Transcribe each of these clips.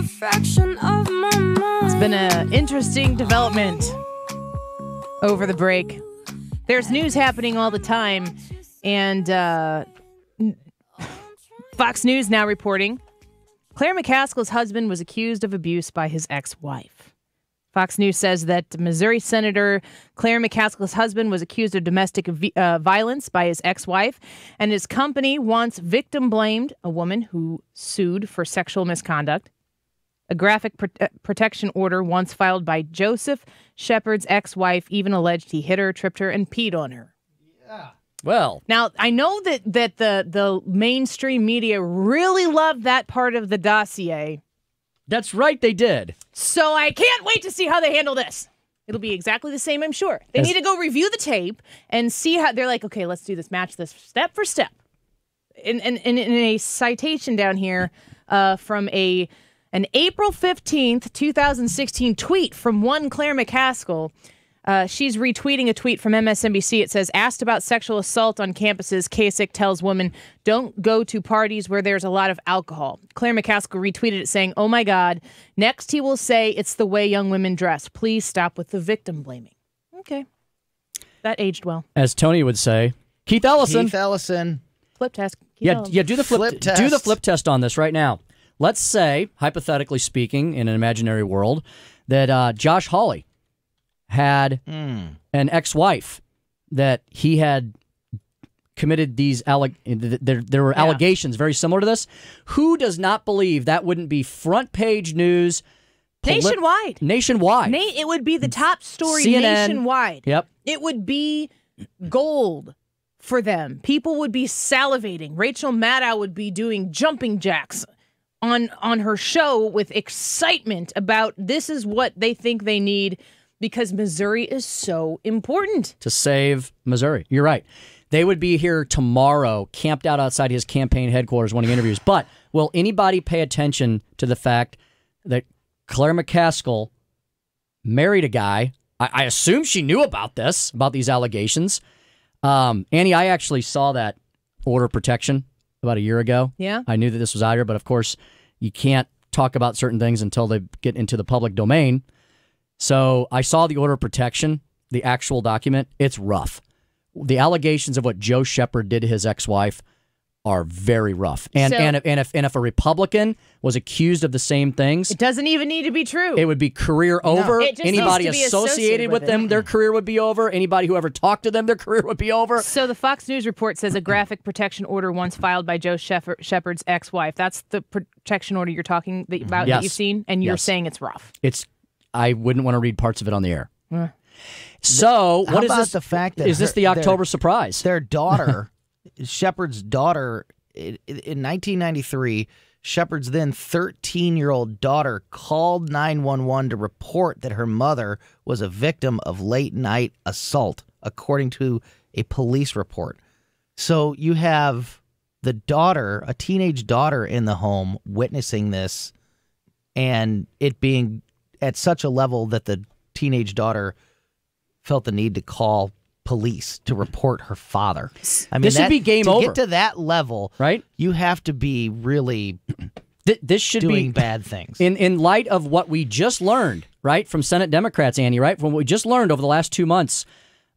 It's been an interesting development over the break. There's news happening all the time, and Fox News now reporting Claire McCaskill's husband was accused of abuse by his ex-wife. Fox News says that Missouri Senator Claire McCaskill's husband was accused of domestic violence by his ex-wife, and his company wants victim blamed a woman who sued for sexual misconduct. A graphic protection order once filed by Joseph Shepard's ex-wife even alleged he hit her, tripped her, and peed on her. Yeah. Well, now I know that the mainstream media really loved that part of the dossier. That's right, they did. So I can't wait to see how they handle this. It'll be exactly the same, I'm sure. They need to go review the tape and see how they're like, okay, let's do this, match this step for step. In a citation down here from an April 15th, 2016 tweet from one Claire McCaskill. She's retweeting a tweet from MSNBC. It says, asked about sexual assault on campuses, Kasich tells women, don't go to parties where there's a lot of alcohol. Claire McCaskill retweeted it saying, oh my God, next he will say it's the way young women dress. Please stop with the victim blaming. Okay. That aged well. As Tony would say, Keith Ellison. Flip test. Yeah, do the flip test. Do the flip test on this right now. Let's say, hypothetically speaking, in an imaginary world, that Josh Hawley had an ex-wife that he had committed these there were allegations very similar to this. Who does not believe that wouldn't be front page news nationwide? It would be the top story CNN, nationwide. Yep. It would be gold for them. People would be salivating. Rachel Maddow would be doing jumping jacks on her show with excitement about this is what they think they need because Missouri is so important. To save Missouri. You're right. They would be here tomorrow, camped out outside his campaign headquarters wanting interviews. But will anybody pay attention to the fact that Claire McCaskill married a guy? I assume she knew about these allegations. Annie, I actually saw that order of protection about a year ago. Yeah. I knew that this was out here, but of course, you can't talk about certain things until they get into the public domain. So I saw the order of protection, the actual document. It's rough. The allegations of what Joe Shepard did to his ex-wife are very rough. And if a Republican was accused of the same things, it doesn't even need to be true. It would be career over. It just Anybody needs to be associated with them, their career would be over. Anybody who ever talked to them, their career would be over. So the Fox News report says a graphic protection order once filed by Joe Shepard's ex-wife. That's the protection order you're talking about that you've seen, and you're saying it's rough. I wouldn't want to read parts of it on the air. So what is about this? The fact that is this the October surprise? Their daughter, Shepard's daughter, in 1993, Shepard's then 13-year-old daughter called 911 to report that her mother was a victim of late-night assault, according to a police report. So you have the daughter, a teenage daughter in the home, witnessing this, and it being at such a level that the teenage daughter felt the need to call police to report her father. I mean, this should be game over. To get to that level, right? You have to be really this should doing be bad things. In light of what we just learned, right, from Senate Democrats, Annie, right, from what we just learned over the last 2 months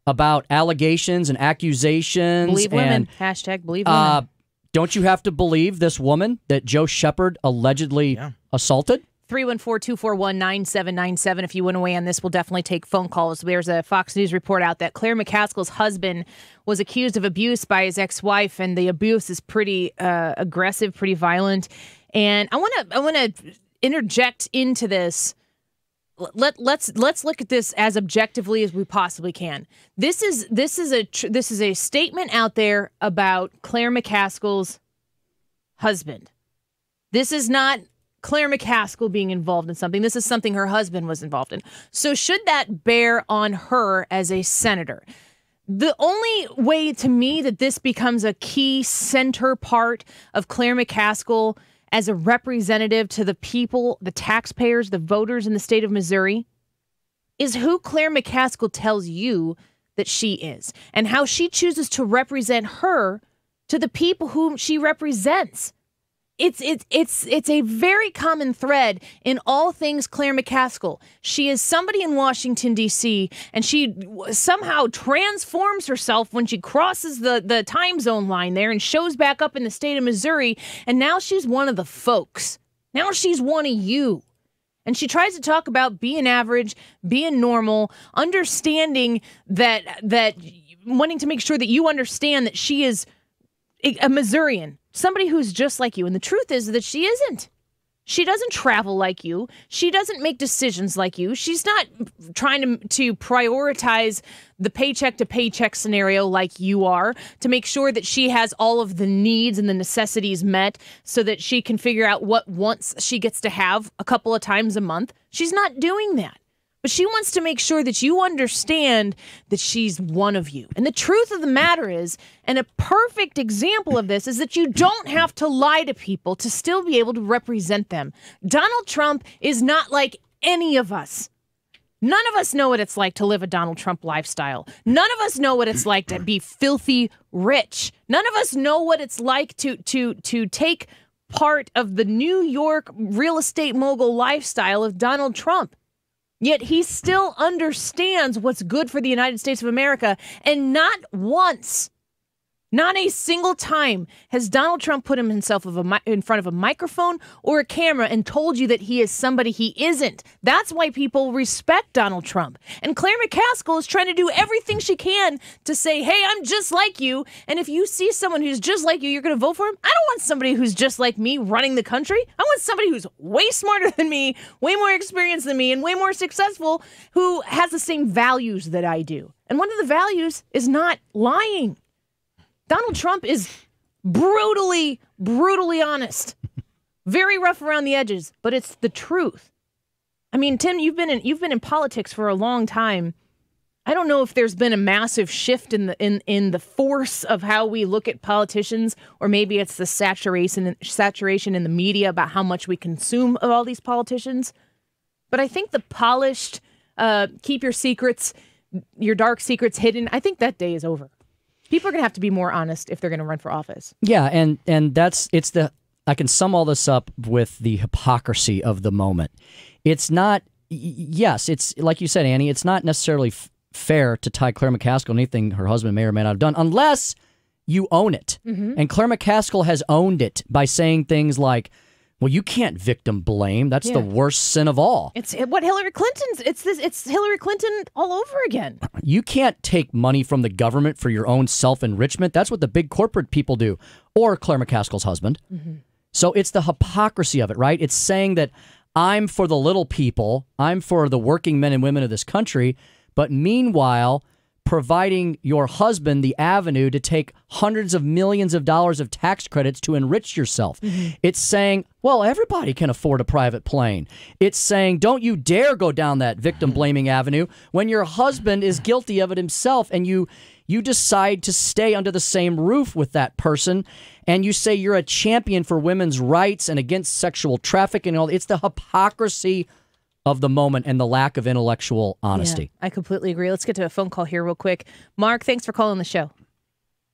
about allegations and accusations. Believe women. Hashtag believe women. Don't you have to believe this woman that Joe Shepard allegedly assaulted? 314-241-9797. If you want to weigh on this, we'll definitely take phone calls. There's a Fox News report out that Claire McCaskill's husband was accused of abuse by his ex-wife, and the abuse is pretty aggressive, pretty violent. And I want to interject into this. Let's look at this as objectively as we possibly can. This is a statement out there about Claire McCaskill's husband. This is not Claire McCaskill being involved in something. This is something her husband was involved in. So should that bear on her as a senator? The only way to me that this becomes a key center part of Claire McCaskill as a representative to the people, the taxpayers, the voters in the state of Missouri, is who Claire McCaskill tells you that she is and how she chooses to represent her to the people whom she represents. it's a very common thread in all things Claire McCaskill. She is somebody in Washington, D.C., and she somehow transforms herself when she crosses the time zone line there and shows back up in the state of Missouri, and now she's one of the folks. Now she's one of you. And she tries to talk about being average, being normal, understanding that wanting to make sure that you understand that she is a Missourian, somebody who's just like you. And the truth is that she isn't. She doesn't travel like you. She doesn't make decisions like you. She's not trying to prioritize the paycheck to paycheck scenario like you are, to make sure that she has all of the needs and the necessities met so that she can figure out what wants she gets to have a couple of times a month. She's not doing that. But she wants to make sure that you understand that she's one of you. And the truth of the matter is, and a perfect example of this is that you don't have to lie to people to still be able to represent them. Donald Trump is not like any of us. None of us know what it's like to live a Donald Trump lifestyle. None of us know what it's like to be filthy rich. None of us know what it's like to take part of the New York real estate mogul lifestyle of Donald Trump. Yet he still understands what's good for the United States of America. And not once, not a single time has Donald Trump put himself in front of a microphone or a camera and told you that he is somebody he isn't. That's why people respect Donald Trump. And Claire McCaskill is trying to do everything she can to say, hey, I'm just like you. And if you see someone who's just like you, you're going to vote for him. I don't want somebody who's just like me running the country. I want somebody who's way smarter than me, way more experienced than me, and way more successful, who has the same values that I do. And one of the values is not lying. Donald Trump is brutally honest. Very rough around the edges, but it's the truth. I mean, Tim, you've been in politics for a long time. I don't know if there's been a massive shift in the force of how we look at politicians, or maybe it's the saturation in the media about how much we consume of all these politicians. But I think the polished, keep your secrets, your dark secrets hidden, I think that day is over. People are going to have to be more honest if they're going to run for office. Yeah, and I can sum all this up with the hypocrisy of the moment. It's not, yes, it's like you said, Annie, it's not necessarily fair to tie Claire McCaskill anything her husband may or may not have done, unless you own it. Mm-hmm. And Claire McCaskill has owned it by saying things like, well, you can't victim blame. That's the worst sin of all. It's what Hillary Clinton's. It's Hillary Clinton all over again. You can't take money from the government for your own self-enrichment. That's what the big corporate people do. Or Claire McCaskill's husband. Mm-hmm. So it's the hypocrisy of it, right? It's saying that I'm for the little people. I'm for the working men and women of this country. But meanwhile, providing your husband the avenue to take hundreds of millions of dollars of tax credits to enrich yourself. Mm-hmm. It's saying, well, everybody can afford a private plane. It's saying, don't you dare go down that victim blaming avenue when your husband is guilty of it himself, and you decide to stay under the same roof with that person, and you say you're a champion for women's rights and against sexual trafficking and all. It's the hypocrisy of the moment and the lack of intellectual honesty. Yeah, I completely agree. Let's get to a phone call here real quick. Mark, thanks for calling the show.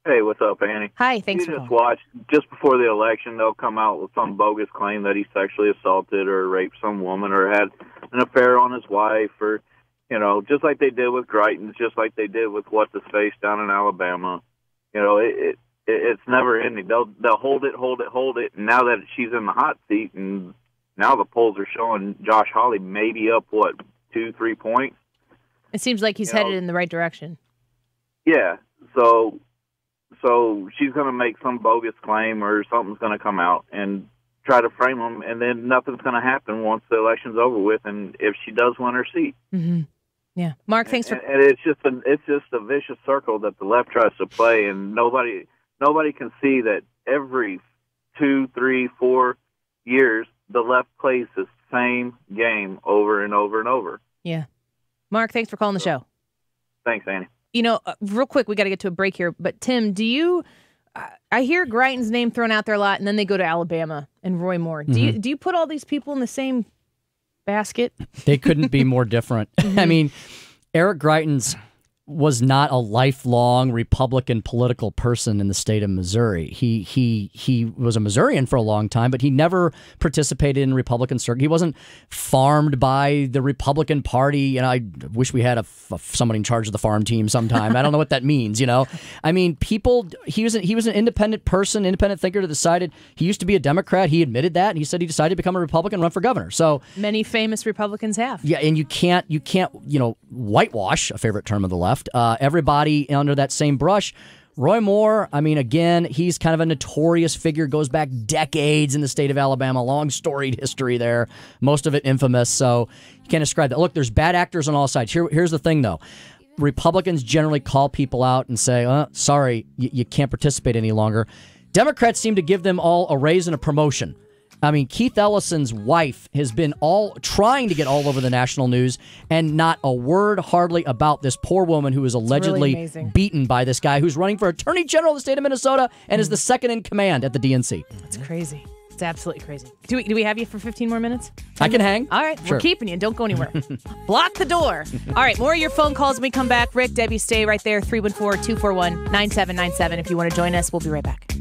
Hey, what's up, Annie? Hi, thanks for calling. You just watch, just before the election, they'll come out with some bogus claim that he sexually assaulted or raped some woman or had an affair on his wife, or, you know, just like they did with Greitens, just like they did with What's-His-Face down in Alabama. You know, it's never ending. They'll hold it, and now that she's in the hot seat, and now the polls are showing Josh Hawley maybe up, 2-3 points? It seems like he's headed in the right direction. Yeah, so she's going to make some bogus claim, or something's going to come out and try to frame him, and then nothing's going to happen once the election's over with, and if she does win her seat. Mm-hmm. Yeah. Mark, thanks for... And it's just a vicious circle that the left tries to play, and nobody can see that every 2, 3, 4 years, the left plays the same game over and over and over. Yeah. Mark, thanks for calling the show. Thanks, Annie. You know, real quick, we got to get to a break here. But Tim, do you? I hear Greitens' name thrown out there a lot, and then they go to Alabama and Roy Moore. Mm-hmm. Do you put all these people in the same basket? They couldn't be more different. Mm-hmm. I mean, Eric Greitens was not a lifelong Republican political person in the state of Missouri. He was a Missourian for a long time, but he never participated in Republican circuit. He wasn't farmed by the Republican Party. And I wish we had somebody in charge of the farm team sometime. I don't know what that means, I mean, he was an independent person, independent thinker that decided he used to be a Democrat. He admitted that. And he said he decided to become a Republican, run for governor. So many famous Republicans have. Yeah, and you can't whitewash, a favorite term of the left, everybody under that same brush. Roy Moore, I mean, again, he's kind of a notorious figure, goes back decades in the state of Alabama, long storied history there, most of it infamous, so you can't describe that. Look, there's bad actors on all sides. Here's the thing, though. Republicans generally call people out and say, sorry, you can't participate any longer. Democrats seem to give them all a raise and a promotion. I mean, Keith Ellison's wife has been trying to get all over the national news, and not a word hardly about this poor woman who was allegedly really beaten by this guy who's running for Attorney General of the state of Minnesota and is the second in command at the DNC. It's crazy. It's absolutely crazy. Do we have you for 15 more minutes? I can hang. All right, Sure. We're keeping you. Don't go anywhere. Block the door. All right, more of your phone calls when we come back. Rick, Debbie, stay right there. 314-241-9797. If you want to join us, we'll be right back.